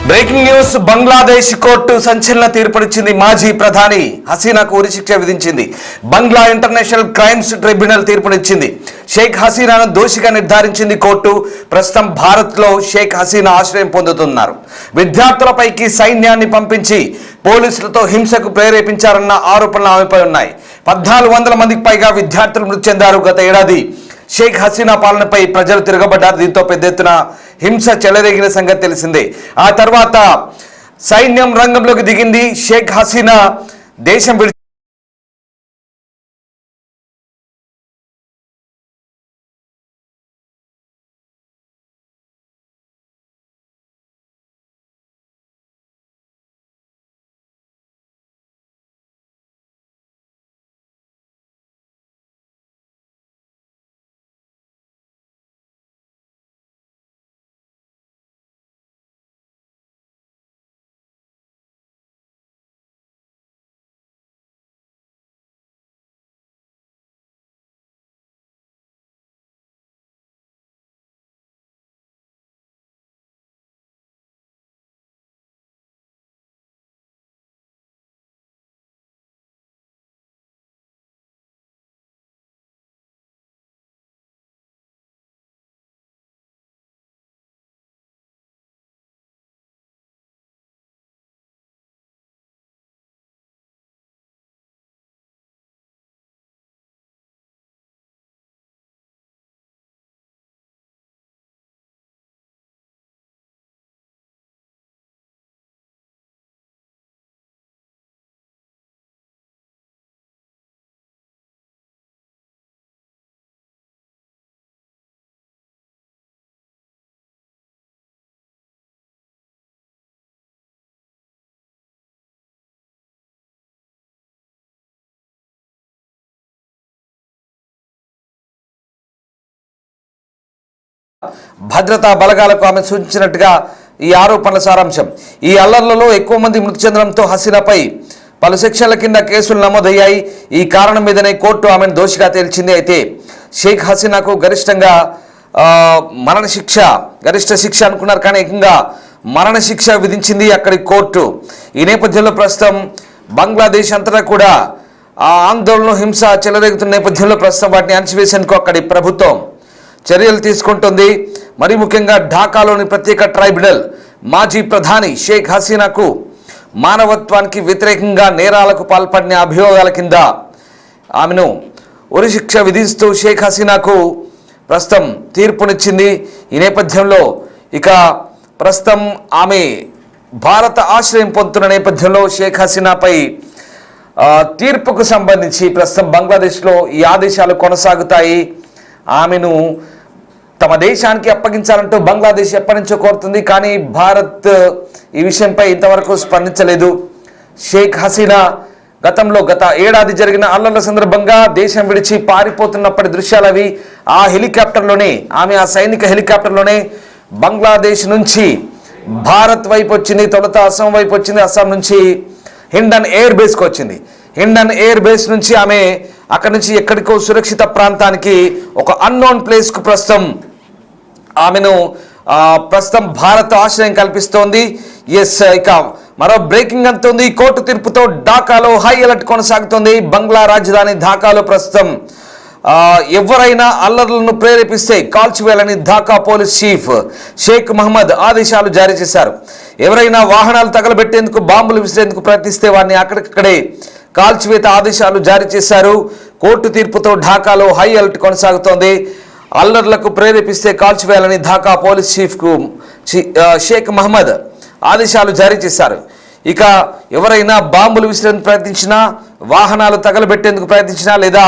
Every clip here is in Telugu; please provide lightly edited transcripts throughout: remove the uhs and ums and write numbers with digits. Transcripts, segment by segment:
Breaking news. బంగ్లాదేశ్ కోర్టు సంచలన తీర్పునిచ్చింది. మాజీ ప్రధాని హసీనాకు ఉరిశిక్ష విధించింది. బంగ్లా ఇంటర్నేషనల్ క్రైమ్స్ ట్రిబ్యునల్ తీర్పునిచ్చింది. షేక్ హసీనాను దోషిగా నిర్ధారించింది కోర్టు. ప్రస్తుతం భారత్లో షేక్ హసీనా ఆశ్రయం పొందుతున్నారు. విద్యార్థులపైకి సైన్యాన్ని పంపించి పోలీసులతో హింసకు ప్రేరేపించారన్న ఆరోపణలు ఆమెపై ఉన్నాయి. 1400 మందికి పైగా విద్యార్థులు మృతి చెందారు. గత ఏడాది షేక్ హసీనా పాలనపై ప్రజలు తిరగబడ్డారు. దీంతో పెద్ద ఎత్తున హింస చెలరేగిన సంగతి తెలిసిందే. ఆ తర్వాత సైన్యం రంగంలోకి దిగింది. షేక్ హసీనా దేశం విడిచి భద్రతా బలగాలకు ఆమె సూచించినట్టుగా ఈ ఆరోపణల సారాంశం. ఈ అల్లర్లలో ఎక్కువ మంది మృతి చెందడంతో హసీనాపై పలు సెక్షన్ల కింద కేసులు నమోదయ్యాయి. ఈ కారణం మీదనే కోర్టు ఆమెను దోషిగా తేల్చింది. అయితే షేక్ హసీనాకు గరిష్ట శిక్ష అనుకున్నారు, కానీ ఏకంగా మరణశిక్ష విధించింది అక్కడి కోర్టు. ఈ నేపథ్యంలో ప్రస్తుతం బంగ్లాదేశ్ అంతటా కూడా ఆ ఆందోళన హింస చెలరేగుతున్న నేపథ్యంలో ప్రస్తుతం వాటిని అణచివేసేందుకు అక్కడి ప్రభుత్వం చర్యలు తీసుకుంటుంది. మరి ముఖ్యంగా ఢాకాలోని ప్రత్యేక ట్రైబ్యునల్ మాజీ ప్రధాని షేక్ హసీనాకు మానవత్వానికి వ్యతిరేకంగా నేరాలకు పాల్పడిన అభియోగాల కింద ఆమెను ఉరిశిక్ష విధిస్తూ షేక్ హసీనాకు ప్రస్తుతం తీర్పునిచ్చింది. ఈ నేపథ్యంలో ఇక ప్రస్తుతం ఆమె భారత ఆశ్రయం పొందుతున్న నేపథ్యంలో షేక్ హసీనాపై తీర్పుకు సంబంధించి ప్రస్తుతం బంగ్లాదేశ్లో ఈ ఆదేశాలు కొనసాగుతాయి. ఆమెను తమ దేశానికి అప్పగించాలంటూ బంగ్లాదేశ్ ఎప్పటి నుంచో కోరుతుంది, కానీ భారత్ ఈ విషయంపై ఇంతవరకు స్పందించలేదు. షేక్ హసీనా గత ఏడాది జరిగిన అల్లర్ల సందర్భంగా దేశం విడిచి పారిపోతున్నప్పటి దృశ్యాలు అవి. ఆ హెలికాప్టర్లోనే ఆ సైనిక హెలికాప్టర్లోనే బంగ్లాదేశ్ నుంచి భారత్ వైపు వచ్చింది. తొలుత అస్సాం వైపు వచ్చింది. అస్సాం నుంచి హిండన్ ఎయిర్ బేస్కి వచ్చింది. హిండన్ ఎయిర్ బేస్ నుంచి ఆమె అక్కడి నుంచి ఎక్కడికో సురక్షిత ప్రాంతానికి ఒక అన్నోన్ ప్లేస్కు ప్రస్తుతం ఆమెను భారత్ ఆశ్రయం కల్పిస్తోంది. ఇక మరో బ్రేకింగ్ అంతుంది. కోర్టు తీర్పుతో ఢాకాలో హై అలర్ట్ కొనసాగుతోంది. బంగ్లా రాజధాని ఢాకాలో ప్రస్తుతం ఎవరైనా అల్లర్లను ప్రేరేపిస్తే కాల్చివేయాలని ఢాకా పోలీస్ చీఫ్ షేక్ మహమ్మద్ ఆదేశాలు జారీ చేశారు. ఎవరైనా వాహనాలు తగలబెట్టేందుకు బాంబులు విసిరేందుకు ప్రయత్నిస్తే వారిని అక్కడికక్కడే కాల్చివేత ఆదేశాలు జారీ చేశారు. కోర్టు తీర్పుతో ఢాకాలో హై అలర్ట్ కొనసాగుతోంది. అల్లర్లకు ప్రేరేపిస్తే కాల్చివేయాలని ఢాకా పోలీస్ చీఫ్కు షేక్ మహమ్మద్ ఆదేశాలు జారీ చేశారు. ఇక ఎవరైనా బాంబులు విసిరేందుకు ప్రయత్నించినా, వాహనాలు తగలబెట్టేందుకు ప్రయత్నించినా లేదా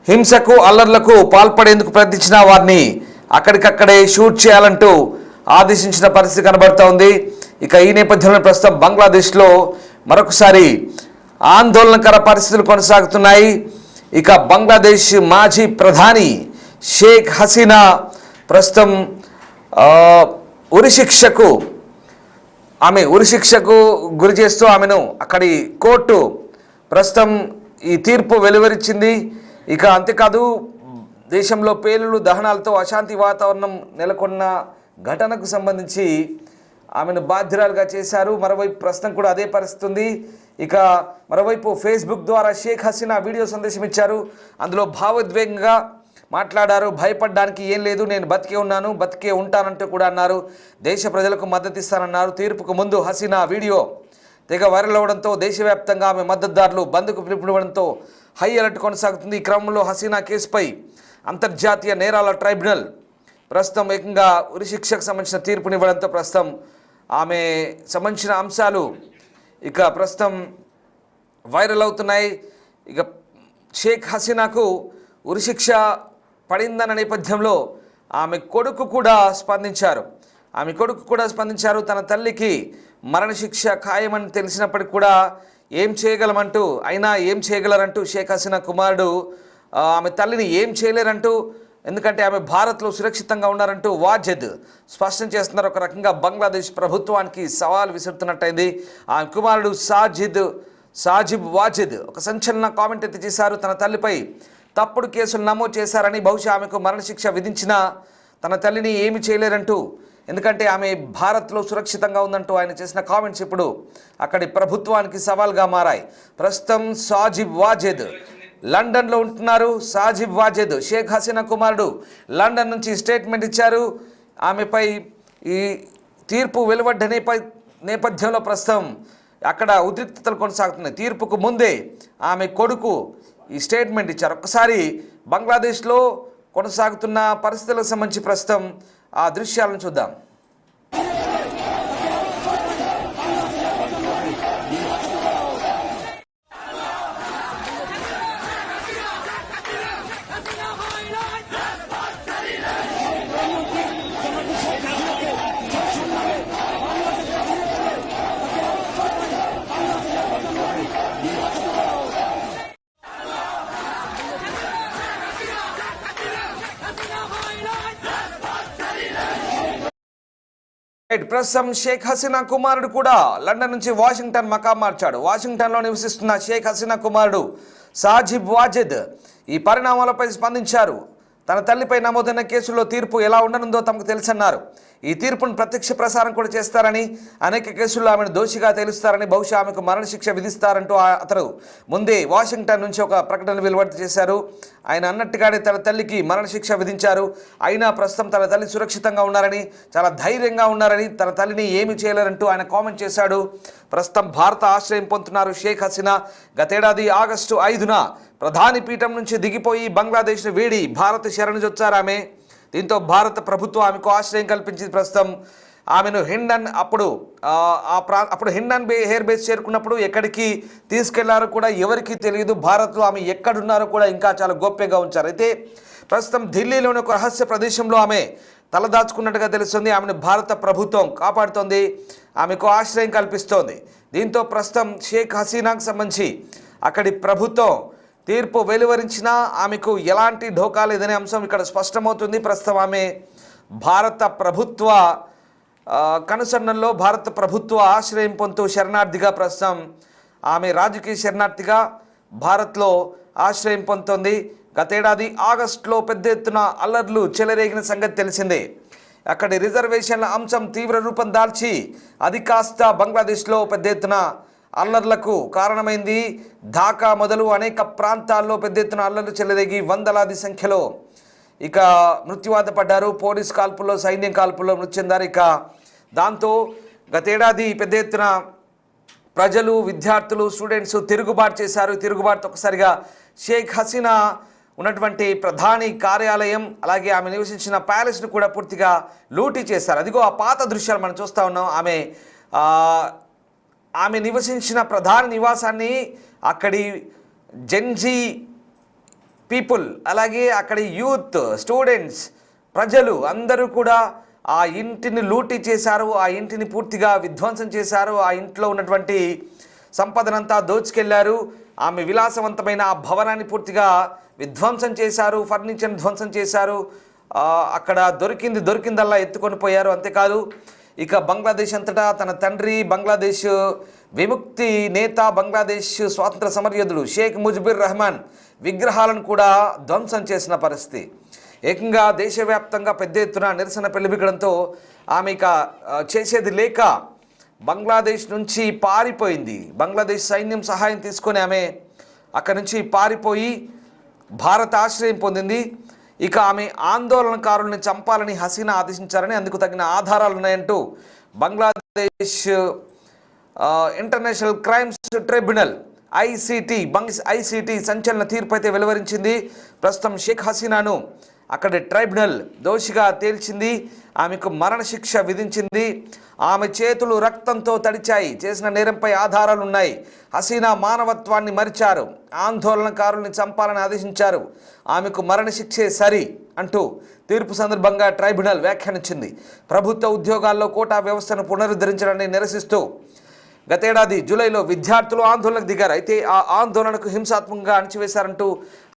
హింసకు అల్లర్లకు పాల్పడేందుకు ప్రయత్నించినా వారిని అక్కడికక్కడే షూట్ చేయాలంటూ ఆదేశించిన పరిస్థితి కనబడుతూ ఉంది. ఇక ఈ నేపథ్యంలో ప్రస్తుతం బంగ్లాదేశ్లో మరొకసారి ఆందోళనకర పరిస్థితులు కొనసాగుతున్నాయి. ఇక బంగ్లాదేశ్ మాజీ ప్రధాని షేక్ హసీనా ప్రస్తుతం ఉరిశిక్షకు గురి చేస్తూ ఆమెను అక్కడి కోర్టు ప్రస్తుతం ఈ తీర్పు వెలువరించింది. ఇక అంతేకాదు దేశంలో పేలుడు దహనాలతో అశాంతి వాతావరణం నెలకొన్న ఘటనకు సంబంధించి ఆమెను బాధ్యురాలుగా చేశారు. మరోవైపు ప్రస్తుతం కూడా అదే పరిస్థితి ఉంది. ఇక మరోవైపు ఫేస్బుక్ ద్వారా షేక్ హసీనా వీడియో సందేశం ఇచ్చారు. అందులో భావోద్వేగంగా మాట్లాడారు. భయపడడానికి ఏం లేదు, నేను బతికే ఉన్నాను, బతికే ఉంటానంటూ కూడా అన్నారు. దేశ ప్రజలకు మద్దతు ఇస్తానన్నారు. తీర్పుకు ముందు హసీనా వీడియో తెగ వైరల్ అవ్వడంతో దేశవ్యాప్తంగా ఆమె మద్దతుదారులు బంద్కు పిలుపునివ్వడంతో హై అలర్ట్ కొనసాగుతుంది. ఈ క్రమంలో హసీనా కేసుపై అంతర్జాతీయ నేరాల ట్రైబ్యునల్ ప్రస్తుతం ఏకంగా ఉరిశిక్షకు సంబంధించిన తీర్పునివ్వడంతో ప్రస్తుతం ఆమె సంబంధించిన అంశాలు ఇక ప్రస్తుతం వైరల్ అవుతున్నాయి. ఇక షేక్ హసీనాకు ఉరిశిక్ష పడిందన్న నేపథ్యంలో ఆమె కొడుకు కూడా స్పందించారు. తన తల్లికి మరణశిక్ష ఖాయమని తెలిసినప్పటికీ కూడా ఏం చేయగలరంటూ షేక్ హసీనా కుమారుడు ఆమె తల్లిని ఏం చేయలేరంటూ, ఎందుకంటే ఆమె భారత్లో సురక్షితంగా ఉన్నారంటూ వాజిద్ స్పష్టం చేస్తున్నారు. ఒక రకంగా బంగ్లాదేశ్ ప్రభుత్వానికి సవాల్ విసురుతున్నట్టయింది. ఆమె కుమారుడు సాజిబ్ వాజిద్ ఒక సంచలన కామెంట్ అయితే చేశారు. తన తల్లిపై తప్పుడు కేసులు నమోదు చేశారని, బహుశా ఆమెకు మరణశిక్ష విధించినా తన తల్లిని ఏమి చేయలేరంటూ, ఎందుకంటే ఆమె భారత్లో సురక్షితంగా ఉందంటూ ఆయన చేసిన కామెంట్స్ ఇప్పుడు అక్కడి ప్రభుత్వానికి సవాల్గా మారాయి. ప్రస్తుతం సాజిబ్ వాజిద్ లండన్లో ఉంటున్నారు. సాజిబ్ వాజిద్ షేక్ హసీనా కుమారుడు లండన్ నుంచి స్టేట్మెంట్ ఇచ్చారు. ఆమెపై ఈ తీర్పు వెలువడ్డ నేపథ్యంలో ప్రస్తుతం అక్కడ ఉద్రిక్తతలు కొనసాగుతున్నాయి. తీర్పుకు ముందే ఆమె కొడుకు ఈ స్టేట్మెంట్ ఇచ్చారు. ఒక్కసారి బంగ్లాదేశ్లో కొనసాగుతున్న పరిస్థితులకు సంబంధించి ప్రస్తుతం ఆ దృశ్యాలను చూద్దాం. ప్రస్తుతం షేక్ హసీనా కుమారుడు కూడా లండన్ నుంచి వాషింగ్టన్ మకాం మార్చాడు. వాషింగ్టన్లో నివసిస్తున్న షేక్ హసీనా కుమారుడు సాజిబ్ వాజిద్ ఈ పరిణామాలపై స్పందించారు. తన తల్లిపై నమోదైన కేసుల్లో తీర్పు ఎలా ఉండనుందో తమకు తెలుసన్నారు. ఈ తీర్పును ప్రత్యక్ష ప్రసారం కూడా చేస్తారని, అనేక కేసుల్లో ఆమెను దోషిగా తేలుస్తారని, బహుశా ఆమెకు మరణశిక్ష విధిస్తారంటూ అతను ముందే వాషింగ్టన్ నుంచి ఒక ప్రకటన వెలువడి చేశారు. ఆయన అన్నట్టుగానే తన తల్లికి మరణశిక్ష విధించారు. అయినా ప్రస్తుతం తన తల్లి సురక్షితంగా ఉన్నారని, చాలా ధైర్యంగా ఉన్నారని, తన తల్లిని ఏమీ చేయలేరంటూ ఆయన కామెంట్ చేశాడు. ప్రస్తుతం భారత ఆశ్రయం పొందుతున్నారు షేక్ హసీనా. గతేడాది ఆగస్టు 5న ప్రధాని పీఠం నుంచి దిగిపోయి బంగ్లాదేశ్ను వీడి భారత శరణుజొచ్చారు ఆమె. దీంతో భారత ప్రభుత్వం ఆమెకు ఆశ్రయం కల్పించింది. ప్రస్తుతం ఆమెను అప్పుడు హిండన్ ఎయిర్ బేస్ చేరుకున్నప్పుడు ఎక్కడికి తీసుకెళ్లారో కూడా ఎవరికీ తెలియదు. భారత్లో ఆమె ఎక్కడున్నారో కూడా ఇంకా చాలా గోప్యంగా ఉంచారు. అయితే ప్రస్తుతం ఢిల్లీలోని ఒక రహస్య ప్రదేశంలో ఆమె తలదాచుకున్నట్టుగా తెలుస్తుంది. ఆమెను భారత ప్రభుత్వం కాపాడుతోంది, ఆమెకు ఆశ్రయం కల్పిస్తోంది. దీంతో ప్రస్తుతం షేక్ హసీనాకు సంబంధించి అక్కడి ప్రభుత్వం తీర్పు వెలువరించినా ఆమెకు ఎలాంటి ఢోకా లేదనే అంశం ఇక్కడ స్పష్టమవుతుంది. ప్రస్తుతం ఆమె భారత ప్రభుత్వ కనుసన్నల్లో భారత ప్రభుత్వ ఆశ్రయం పొందుతూ శరణార్థిగా ప్రస్తుతం ఆమె రాజకీయ శరణార్థిగా భారత్లో ఆశ్రయం పొందుతోంది. గతేడాది ఆగస్టులో పెద్ద ఎత్తున అల్లర్లు చెలరేగిన సంగతి తెలిసిందే. అక్కడి రిజర్వేషన్ల అంశం తీవ్ర రూపం దాల్చి అది కాస్త బంగ్లాదేశ్లో పెద్ద ఎత్తున అల్లర్లకు కారణమైంది. ఢాకా మొదలు అనేక ప్రాంతాల్లో పెద్ద ఎత్తున అల్లర్లు చెలరేగి వందలాది సంఖ్యలో ఇక మృత్యువాత పడ్డారు. పోలీస్ కాల్పుల్లో, సైన్యం కాల్పుల్లో మృతి చెందారు. ఇక దాంతో గతేడాది పెద్ద ఎత్తున ప్రజలు, విద్యార్థులు, స్టూడెంట్స్ తిరుగుబాటు చేశారు. తిరుగుబాటుతో ఒకసారిగా షేక్ హసీనా ఉన్నటువంటి ప్రధాని కార్యాలయం, అలాగే ఆమె నివసించిన ప్యాలెస్ను కూడా పూర్తిగా లూటీ చేశారు. అదిగో ఆ పాత దృశ్యాలు మనం చూస్తూ ఉన్నాం. ఆమె నివసించిన ప్రధాన నివాసాన్ని అక్కడి జెన్జీ పీపుల్, అలాగే అక్కడి యూత్, స్టూడెంట్స్, ప్రజలు అందరూ కూడా ఆ ఇంటిని లూటీ చేశారు. ఆ ఇంటిని పూర్తిగా విధ్వంసం చేశారు. ఆ ఇంట్లో ఉన్నటువంటి సంపదనంతా దోచుకెళ్లారు. ఆమె విలాసవంతమైన ఆ భవనాన్ని పూర్తిగా విధ్వంసం చేశారు. ఫర్నిచర్ని ధ్వంసం చేశారు. అక్కడ దొరికిందల్లా ఎత్తుకొని పోయారు. అంతేకాదు ఇక బంగ్లాదేశ్ అంతటా తన తండ్రి, బంగ్లాదేశ్ విముక్తి నేత, బంగ్లాదేశ్ స్వాతంత్ర సమరయోధుడు షేక్ ముజిబుర్ రెహమాన్ విగ్రహాలను కూడా ధ్వంసం చేసిన పరిస్థితి. ఏకంగా దేశవ్యాప్తంగా పెద్ద ఎత్తున నిరసన పెళ్లిబిగడంతో ఆమె ఇక చేసేది లేక బంగ్లాదేశ్ నుంచి పారిపోయింది. బంగ్లాదేశ్ సైన్యం సహాయం తీసుకొని ఆమె అక్కడి నుంచి పారిపోయి భారత ఆశ్రయం పొందింది. ఇక ఆమె ఆందోళనకారుల్ని చంపాలని హసీనా ఆదేశించారని, అందుకు తగిన ఆధారాలు ఉన్నాయంటూ Bangladesh international crimes tribunal ICT సంచలన తీర్పు అయితే వెలువరించింది. ప్రస్తుతం షేక్ హసీనాను అక్కడి ట్రైబ్యునల్ దోషిగా తేల్చింది. ఆమెకు మరణశిక్ష విధించింది. ఆమె చేతులు రక్తంతో తడిచాయి. చేసిన నేరంపై ఆధారాలు ఉన్నాయి. హసీనా మానవత్వాన్ని మరిచారు. ఆందోళనకారుల్ని చంపాలని ఆదేశించారు. ఆమెకు మరణశిక్షే సరి అంటూ తీర్పు సందర్భంగా ట్రైబ్యునల్ వ్యాఖ్యానించింది. ప్రభుత్వ ఉద్యోగాల్లో కోటా వ్యవస్థను పునరుద్ధరించడాన్ని నిరసిస్తూ గతేడాది జూలైలో విద్యార్థులు ఆందోళనకు దిగారు. అయితే ఆ ఆందోళనకు హింసాత్మకంగా అణచివేశారంటూ